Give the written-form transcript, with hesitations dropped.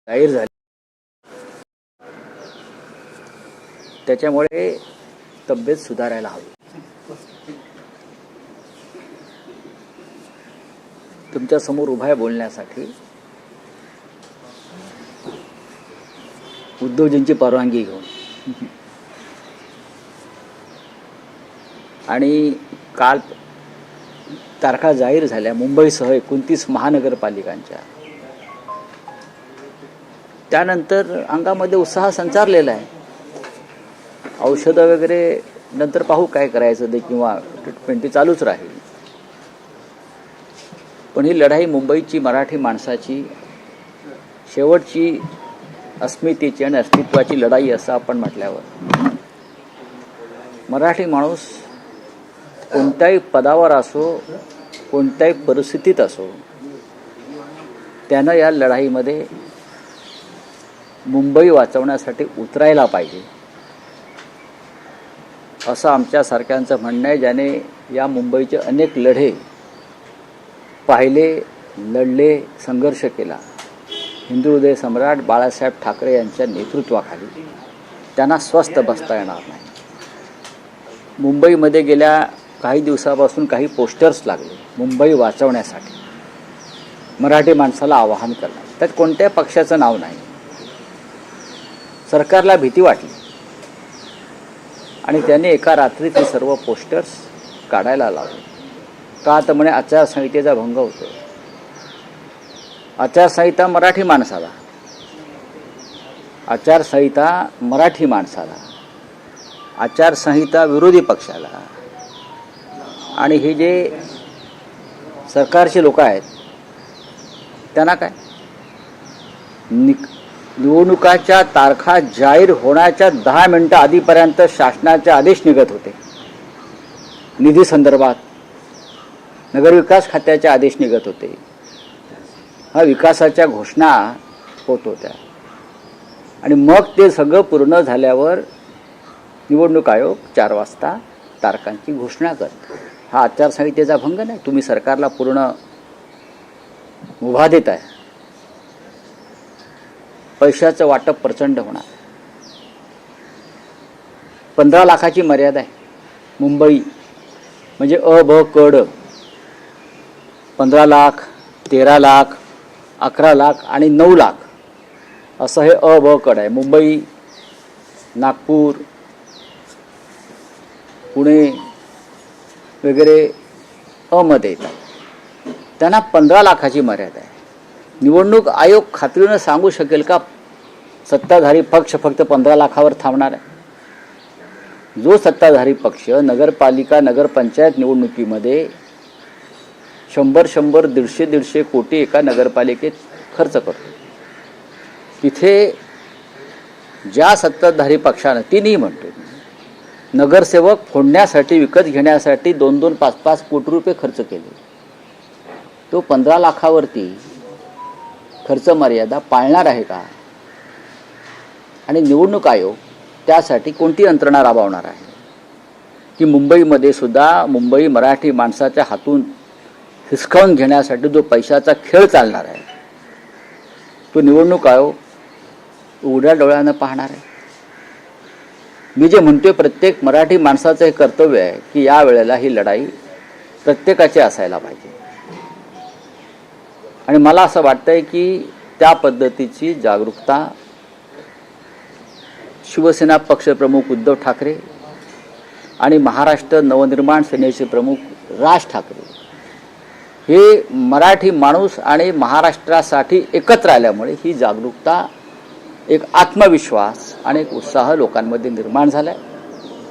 जाहीर झाली, त्याच्यामुळे तब्येत सुधारायला हवी. तुमच्या समोर उभा आहे बोलण्यासाठी. उद्धवजींची परवानगी घेऊन आणि काल तारखा जाहीर झाल्या मुंबईसह 29 महानगरपालिकांच्या. त्यानंतर अंगामध्ये उत्साह संचारलेला आहे. औषधं वगैरे नंतर पाहू काय करायचं ते, किंवा ट्रीटमेंट चालूच राहील. पण ही लढाई मुंबईची मराठी माणसाची शेवटची अस्मितेची आणि अस्तित्वाची लढाई असं आपण म्हटल्यावर मराठी माणूस कोणत्याही पदावर असो, कोणत्याही परिस्थितीत असो, त्यानं या लढाईमध्ये मुंबई वाचवण्यासाठी उतरायला पाहिजे असं आमच्यासारख्यांचं म्हणणं आहे, ज्याने या मुंबईचे अनेक लढे पाहिले, लढले, संघर्ष केला. हिंदू हृदय सम्राट बाळासाहेब ठाकरे यांच्या नेतृत्वाखाली त्यांना स्वस्थ बसता येणार नाही. मुंबईमध्ये गेल्या काही दिवसापासून काही पोस्टर्स लागले मुंबई वाचवण्यासाठी, मराठी माणसाला आवाहन करणार. त्यात कोणत्या पक्षाचं नाव नाही. सरकारला भीती वाटली आणि त्याने एका रात्रीत हे सर्व पोस्टर्स काढायला लावले. का तर म्हणे आचारसंहितेचा भंग होतो. आचारसंहिता मराठी माणसाला, आचारसंहिता मराठी माणसाला, आचारसंहिता विरोधी पक्षाला. आणि हे जे सरकारचे लोक आहेत त्यांना काय, निवडणुकाच्या तारखा जाहीर होण्याच्या 10 मिनिटं आधीपर्यंत शासनाचे आदेश निघत होते. निधी संदर्भात नगरविकास खात्याचे आदेश निघत होते. हा विकासाच्या घोषणा होत होत्या. आणि मग ते सगळं पूर्ण झाल्यावर निवडणूक आयोग 4 वाजता तारखांची घोषणा करतो. हा आचारसंहितेचा भंग नाही. तुम्ही सरकारला पूर्ण मुभा देत आहे. पैशाचं वाटप प्रचंड होणार. 15 लाखाची मर्यादा आहे. मुंबई म्हणजे अ ब क ड 15 लाख, 13 लाख, 11 लाख आणि 9 लाख असं हे अ ब कड आहे. मुंबई, नागपूर, पुणे वगैरे अ मध्ये येतात. त्यांना 15 लाखाची मर्यादा आहे. निवडणूक आयोग खात्रीनं सांगू शकेल का सत्ताधारी पक्ष फक्त 15 लाखावर थांबणार आहे? जो सत्ताधारी पक्ष नगरपालिका, नगरपंचायत निवडणुकीमध्ये 100-100, 150-150 कोटी एका नगरपालिकेत खर्च करतो, तिथे ज्या सत्ताधारी पक्षानं, तिन्ही म्हणतो, नगरसेवक फोडण्यासाठी, विकत घेण्यासाठी 2-2, 5-5 कोटी रुपये खर्च केले, तो 15 लाखावरती खर्च मर्यादा पाळणार आहे का? आणि निवडणूक आयोग त्यासाठी कोणती यंत्रणा राबवणार आहे की मुंबईमध्ये सुद्धा मुंबई मराठी माणसाच्या हातून हिसकावून घेण्यासाठी जो पैशाचा खेळ चालणार आहे तो निवडणूक आयोग उघड्या डोळ्यानं पाहणार आहे? मी जे म्हणतोय, प्रत्येक मराठी माणसाचं हे कर्तव्य आहे की या वेळेला ही लढाई प्रत्येकाची असायला पाहिजे. आणि मला असं वाटतंय की त्या पद्धतीची जागरूकता शिवसेना पक्षप्रमुख उद्धव ठाकरे आणि महाराष्ट्र नवनिर्माण सेनेचे प्रमुख राज ठाकरे हे मराठी माणूस आणि महाराष्ट्रासाठी एकत्र आल्यामुळे ही जागरूकता, एक आत्मविश्वास आणि एक उत्साह लोकांमध्ये निर्माण झाला आहे.